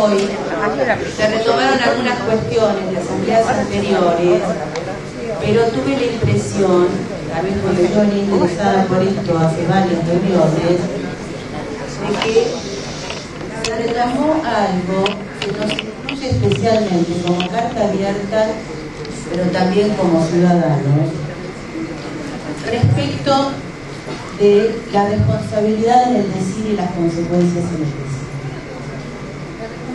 hoy se retomaron algunas cuestiones de asambleas anteriores, pero tuve la impresión, tal vez porque yo venía interesada por esto hace varias reuniones, de que se reclamó algo que nos incluye especialmente como carta abierta, pero también como ciudadanos, respecto de la responsabilidad en el decir y las consecuencias en el decir.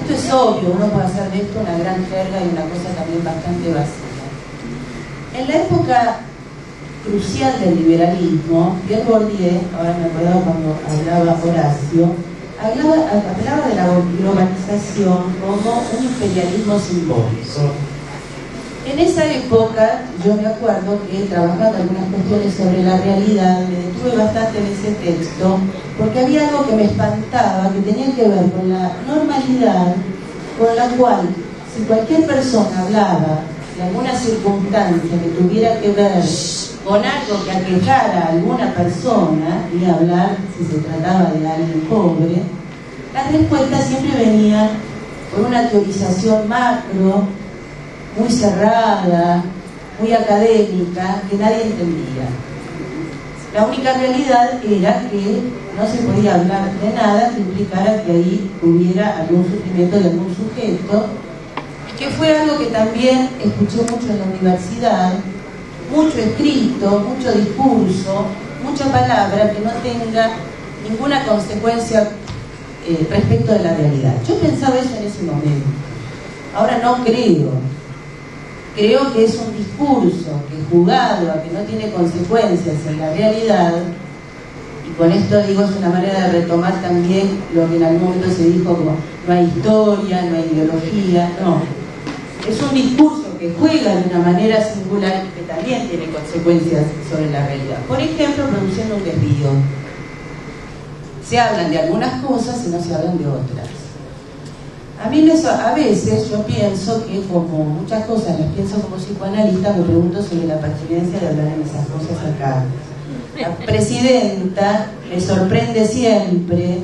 Esto es obvio, uno puede hacer de esto una gran jerga y una cosa también bastante vacía. En la época crucial del liberalismo, Pierre Bourdieu, ahora me acuerdo cuando hablaba Horacio, hablaba de la globalización como un imperialismo simbólico. En esa época, yo me acuerdo que trabajando algunas cuestiones sobre la realidad, me detuve bastante en ese texto, porque había algo que me espantaba, que tenía que ver con la normalidad con la cual, si cualquier persona hablaba de alguna circunstancia que tuviera que ver con algo que aquejara a alguna persona, y hablar si se trataba de alguien pobre, las respuestas siempre venían por una teorización macro, muy cerrada, muy académica, que nadie entendía. La única realidad era que no se podía hablar de nada que implicara que ahí hubiera algún sufrimiento de algún sujeto, que fue algo que también escuché mucho en la universidad, mucho escrito, mucho discurso, mucha palabra que no tenga ninguna consecuencia respecto de la realidad. Yo pensaba eso en ese momento. Ahora no creo. Creo que es un discurso que, jugado a que no tiene consecuencias en la realidad, y con esto digo, es una manera de retomar también lo que en algún momento se dijo como no hay historia, no hay ideología, no. Es un discurso que juega de una manera singular y que también tiene consecuencias sobre la realidad. Por ejemplo, produciendo un desvío. Se hablan de algunas cosas y no se hablan de otras. A mí a veces yo pienso que, como muchas cosas las pienso como psicoanalista, me pregunto sobre la pertinencia de hablar en esas cosas acá. La presidenta me sorprende siempre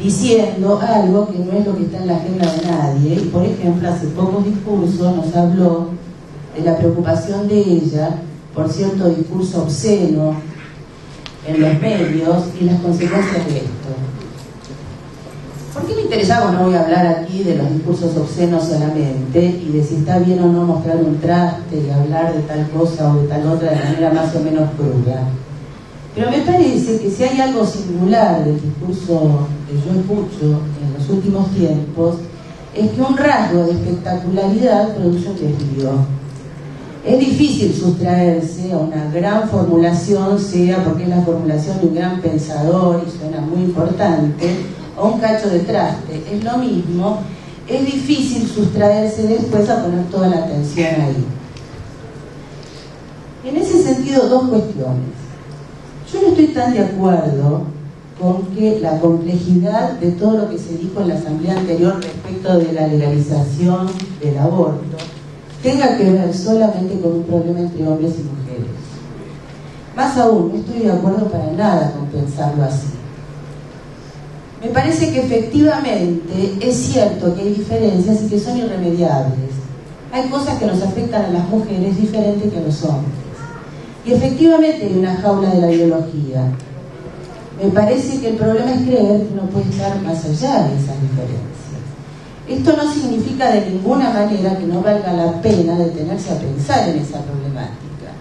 diciendo algo que no es lo que está en la agenda de nadie. Y, por ejemplo, hace pocos discursos nos habló de la preocupación de ella por cierto discurso obsceno en los medios y las consecuencias de esto. ¿Por qué me interesaba? No voy a hablar aquí de los discursos obscenos solamente y de si está bien o no mostrar un traste y hablar de tal cosa o de tal otra de manera más o menos cruda. Pero me parece que si hay algo singular del discurso que yo escucho en los últimos tiempos, es que un rasgo de espectacularidad produce un desvío. Es difícil sustraerse a una gran formulación, sea porque es la formulación de un gran pensador y suena muy importante, o un cacho de traste, es lo mismo, es difícil sustraerse después a poner toda la atención ahí. En ese sentido, dos cuestiones. Yo no estoy tan de acuerdo con que la complejidad de todo lo que se dijo en la asamblea anterior respecto de la legalización del aborto tenga que ver solamente con un problema entre hombres y mujeres. Más aún, no estoy de acuerdo para nada con pensarlo así. Me parece que efectivamente es cierto que hay diferencias y que son irremediables. Hay cosas que nos afectan a las mujeres diferentes que a los hombres. Y efectivamente hay una jaula de la biología. Me parece que el problema es creer que uno puede estar más allá de esas diferencias. Esto no significa de ninguna manera que no valga la pena detenerse a pensar en esa problemática.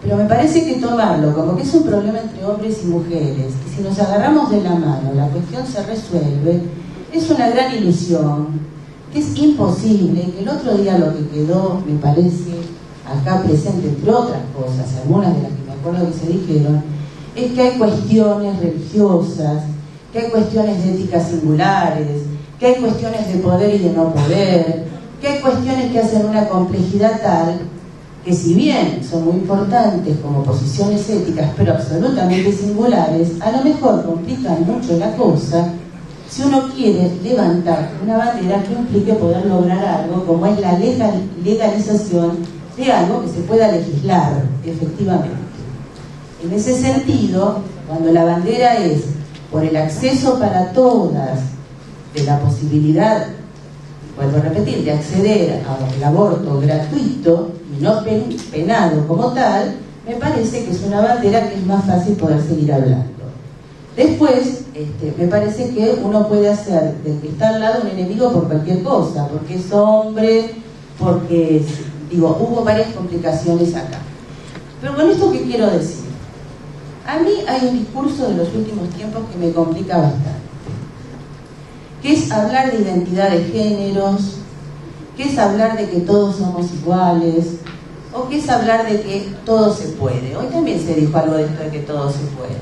Pero me parece que tomarlo como que es un problema entre hombres y mujeres, y si nos agarramos de la mano la cuestión se resuelve, es una gran ilusión, que es imposible, que el otro día lo que quedó, me parece, acá presente, entre otras cosas, algunas de las que me acuerdo que se dijeron, es que hay cuestiones religiosas, que hay cuestiones de ética singulares, que hay cuestiones de poder y de no poder, que hay cuestiones que hacen una complejidad tal que, si bien son muy importantes como posiciones éticas, pero absolutamente singulares, a lo mejor complican mucho la cosa si uno quiere levantar una bandera que implique poder lograr algo como es la legalización de algo que se pueda legislar efectivamente. En ese sentido, cuando la bandera es por el acceso para todas de la posibilidad vuelvo a repetir, de acceder al aborto gratuito y no penado como tal, me parece que es una bandera que es más fácil poder seguir hablando. Después, me parece que uno puede hacer del que está al lado un enemigo por cualquier cosa, porque es hombre, porque, digo, hubo varias complicaciones acá. Pero con esto, ¿qué quiero decir? A mí hay un discurso de los últimos tiempos que me complica bastante, que es hablar de identidad de géneros, que es hablar de que todos somos iguales, o que es hablar de que todo se puede. Hoy también se dijo algo de esto de que todo se puede.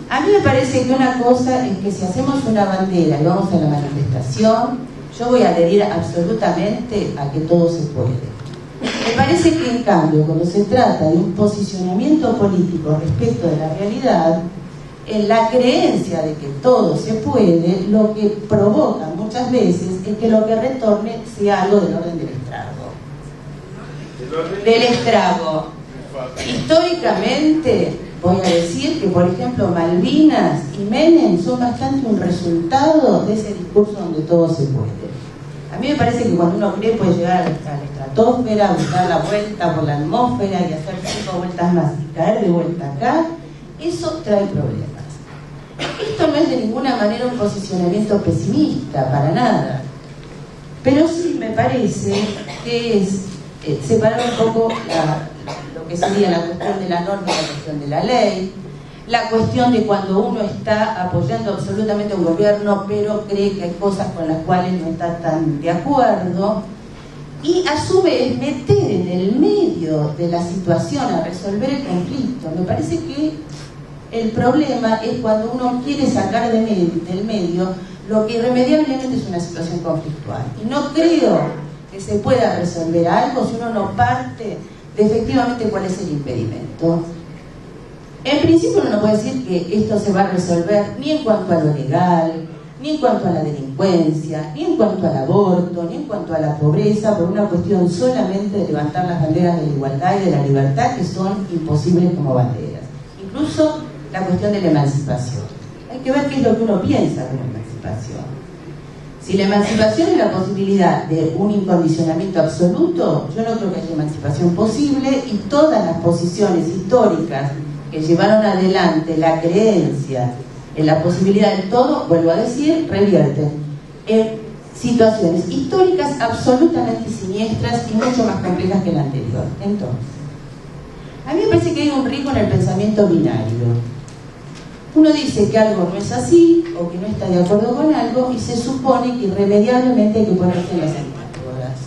A mí me parece que una cosa es que si hacemos una bandera y vamos a la manifestación, yo voy a adherir absolutamente a que todo se puede. Me parece que en cambio, cuando se trata de un posicionamiento político respecto de la realidad, en la creencia de que todo se puede, lo que provoca muchas veces es que lo que retorne sea algo del orden del estrago. Del estrago. Históricamente, voy a decir que, por ejemplo, Malvinas y Menem son bastante un resultado de ese discurso donde todo se puede. A mí me parece que cuando uno cree puede llegar a la estratosfera, buscar la vuelta por la atmósfera y hacer 5 vueltas más y caer de vuelta acá, eso trae problemas. Esto no es de ninguna manera un posicionamiento pesimista, para nada. Pero sí me parece que es separar un poco lo que sería la cuestión de la norma y la cuestión de la ley, la cuestión de cuando uno está apoyando absolutamente a un gobierno pero cree que hay cosas con las cuales no está tan de acuerdo, y a su vez meter en el medio de la situación a resolver el conflicto. Me parece que el problema es cuando uno quiere sacar del medio lo que irremediablemente es una situación conflictual, y no creo que se pueda resolver algo si uno no parte de efectivamente cuál es el impedimento. En principio uno no puede decir que esto se va a resolver ni en cuanto a lo legal, ni en cuanto a la delincuencia, ni en cuanto al aborto, ni en cuanto a la pobreza, por una cuestión solamente de levantar las banderas de la igualdad y de la libertad, que son imposibles como banderas. Incluso la cuestión de la emancipación. Hay que ver qué es lo que uno piensa de la emancipación. Si la emancipación es la posibilidad de un incondicionamiento absoluto, yo no creo que haya emancipación posible, y todas las posiciones históricas que llevaron adelante la creencia en la posibilidad del todo, vuelvo a decir, revierten en situaciones históricas absolutamente siniestras y mucho más complejas que la anterior. Entonces, a mí me parece que hay un riesgo en el pensamiento binario. Uno dice que algo no es así o que no está de acuerdo con algo y se supone que irremediablemente hay que ponerse en las antípodas.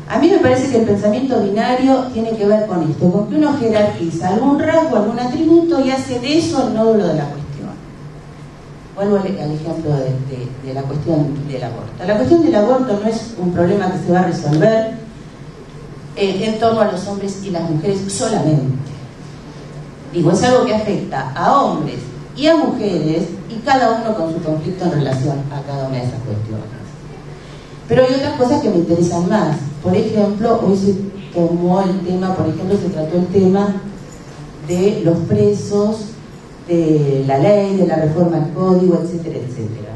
A mí me parece que el pensamiento binario tiene que ver con esto, con que uno jerarquiza algún rasgo, algún atributo y hace de eso el nódulo de la cuestión. Vuelvo al ejemplo de la cuestión del aborto. La cuestión del aborto no es un problema que se va a resolver en torno a los hombres y las mujeres solamente. Digo, es algo que afecta a hombres y a mujeres, y cada uno con su conflicto en relación a cada una de esas cuestiones. Pero hay otras cosas que me interesan más. Por ejemplo, hoy se tomó el tema, se trató el tema de los presos, de la ley, de la reforma al código, etcétera, etcétera.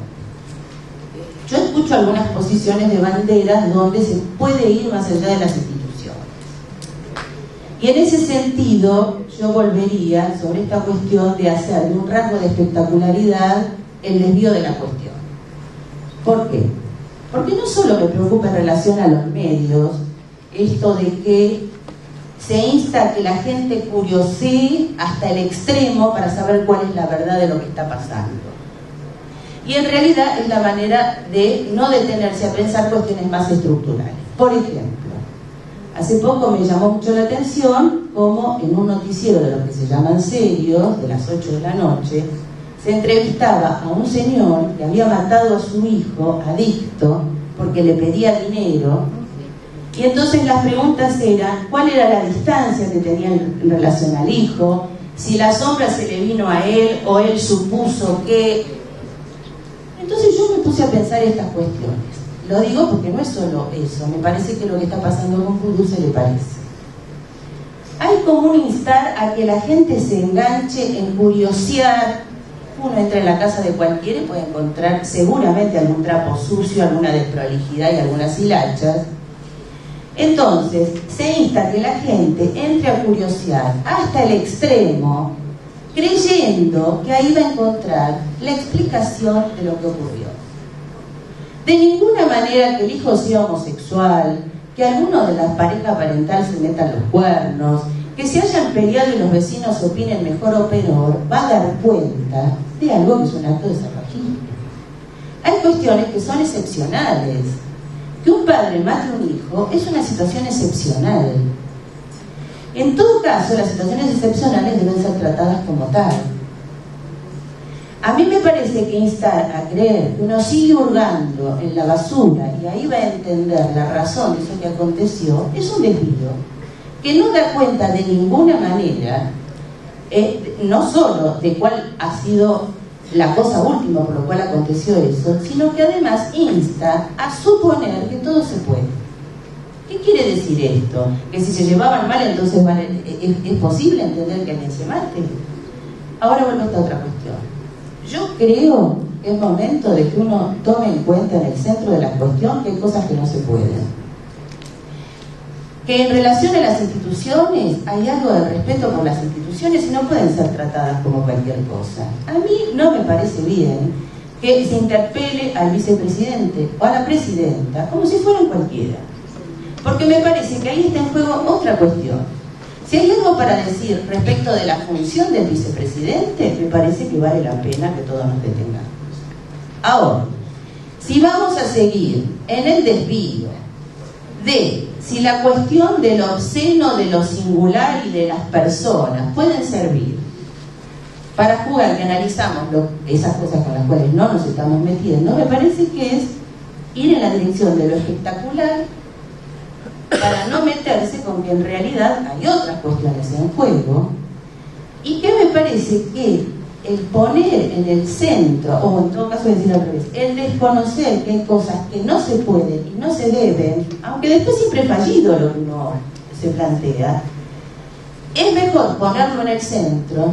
Yo escucho algunas posiciones de banderas donde se puede ir más allá de las instituciones. Y en ese sentido, yo volvería sobre esta cuestión de hacer de un rasgo de espectacularidad el desvío de la cuestión. ¿Por qué? Porque no solo me preocupa en relación a los medios esto de que se insta a que la gente curiosee hasta el extremo para saber cuál es la verdad de lo que está pasando. Y en realidad es la manera de no detenerse a pensar cuestiones más estructurales. Por ejemplo, hace poco me llamó mucho la atención cómo en un noticiero de los que se llaman serios, de las 8 de la noche, se entrevistaba a un señor que había matado a su hijo adicto porque le pedía dinero, y entonces las preguntas eran cuál era la distancia que tenía en relación al hijo, si la sombra se le vino a él o él supuso que... Entonces yo me puse a pensar estas cuestiones. Lo digo porque no es solo eso, me parece que lo que está pasando con Vudú se le parece. Hay como un instar a que la gente se enganche en curiosear uno entra en la casa de cualquiera y puede encontrar seguramente algún trapo sucio, alguna desprolijidad y algunas hilachas. Entonces, se insta a que la gente entre a curiosear hasta el extremo, creyendo que ahí va a encontrar la explicación de lo que ocurrió. De ninguna manera que el hijo sea homosexual, que alguno de las parejas parentales se metan los cuernos, que se hayan peleado y los vecinos opinen mejor o peor, va a dar cuenta de algo que es un acto de salvajismo. Hay cuestiones que son excepcionales. Que un padre mate a un hijo es una situación excepcional. En todo caso, las situaciones excepcionales deben ser tratadas como tal. A mí me parece que instar a creer que uno sigue hurgando en la basura y ahí va a entender la razón de eso que aconteció es un desvío que no da cuenta de ninguna manera, no solo de cuál ha sido la cosa última por lo cual aconteció eso, sino que además insta a suponer que todo se puede. ¿Qué quiere decir esto? ¿Que si se llevaban mal entonces es posible entender que alguien se mate? Ahora vuelvo a esta otra cuestión. Yo creo que es momento de que uno tome en cuenta en el centro de la cuestión que hay cosas que no se pueden. Que en relación a las instituciones hay algo de respeto por las instituciones y no pueden ser tratadas como cualquier cosa. A mí no me parece bien que se interpele al vicepresidente o a la presidenta como si fueran cualquiera. Porque me parece que ahí está en juego otra cuestión. Si hay algo para decir respecto de la función del vicepresidente, me parece que vale la pena que todos nos detengamos. Ahora, si vamos a seguir en el desvío de si la cuestión de lo obsceno, de lo singular y de las personas pueden servir para jugar que analizamos esas cosas con las cuales no nos estamos metiendo, me parece que es ir en la dirección de lo espectacular para no meterse con que en realidad hay otras cuestiones en juego y que me parece que el poner en el centro, o en todo caso decir al revés, el desconocer que hay cosas que no se pueden y no se deben, aunque después siempre es fallido lo que uno se plantea, es mejor ponerlo en el centro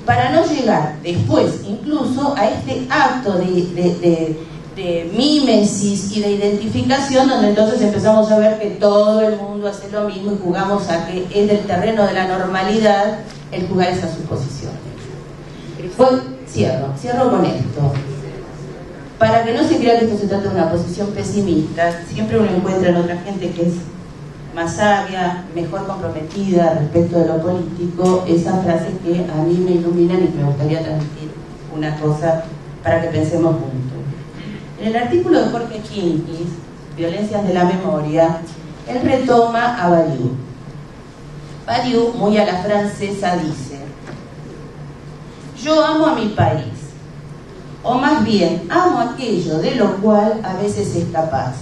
para no llegar después incluso a este acto de mímesis y de identificación donde entonces empezamos a ver que todo el mundo hace lo mismo y jugamos a que es del terreno de la normalidad el jugar esas suposiciones. Pues, cierro con esto. Para que no se crea que esto se trata de una posición pesimista, siempre uno encuentra en otra gente que es más sabia, mejor comprometida respecto de lo político, esas frases que a mí me iluminan y me gustaría transmitir una cosa para que pensemos juntos. En el artículo de Jorge Hinckley, Violencias de la Memoria, él retoma a Badiou. Badiou, muy a la francesa, dice: yo amo a mi país, o más bien, amo aquello de lo cual a veces es capaz.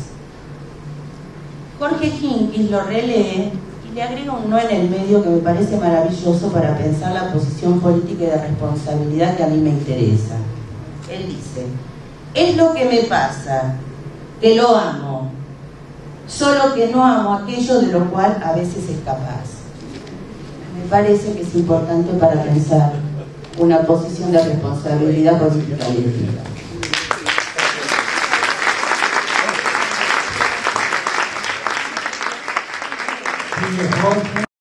Jorge Hinckley lo relee y le agrega un no en el medio que me parece maravilloso para pensar la posición política y de responsabilidad que a mí me interesa. Él dice: es lo que me pasa, que lo amo, solo que no amo aquello de lo cual a veces es capaz. Me parece que es importante para pensar una posición de responsabilidad política y ética.